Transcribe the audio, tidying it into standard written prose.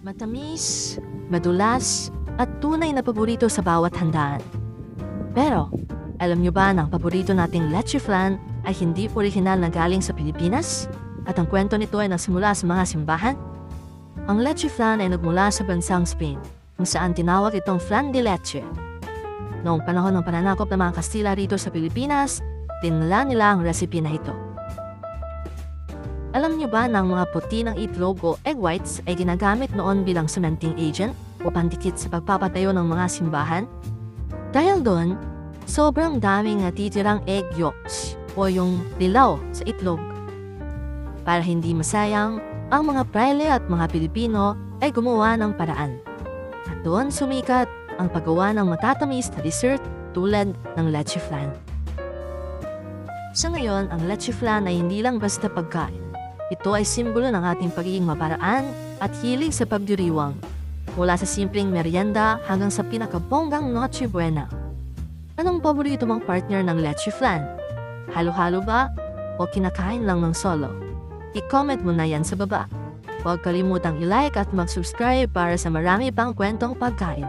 Matamis, madulas, at tunay na paborito sa bawat handaan. Pero, alam nyo ba na ang paborito nating leche flan ay hindi orihinal na galing sa Pilipinas? At ang kwento nito ay nasimula sa mga simbahan? Ang leche flan ay nagmula sa bansang Spain, kung saan tinawag itong flan de leche. Noong panahon ng pananakop ng mga Kastila rito sa Pilipinas, dinala nila ang recipe na ito. Alam niyo ba na ang mga puti ng itlog o egg whites ay ginagamit noon bilang cementing agent o pandikit sa pagpapatayo ng mga simbahan? Dahil doon, sobrang daming natitirang egg yolks o yung dilaw sa itlog. Para hindi masayang, ang mga praile at mga Pilipino ay gumawa ng paraan. At doon sumikat ang paggawa ng matatamis na dessert tulad ng leche flan. Sa ngayon, ang leche flan ay hindi lang basta pagkain. Ito ay simbolo ng ating pagiging maparaan at hilig sa pagdiriwang, mula sa simpleng merienda hanggang sa pinakabonggang Noche Buena. Anong paborito mong partner ng leche flan? Halo-halo ba? O kinakain lang ng solo? I-comment mo na yan sa baba. Huwag kalimutang i-like at mag-subscribe para sa marami pang kwentong pagkain.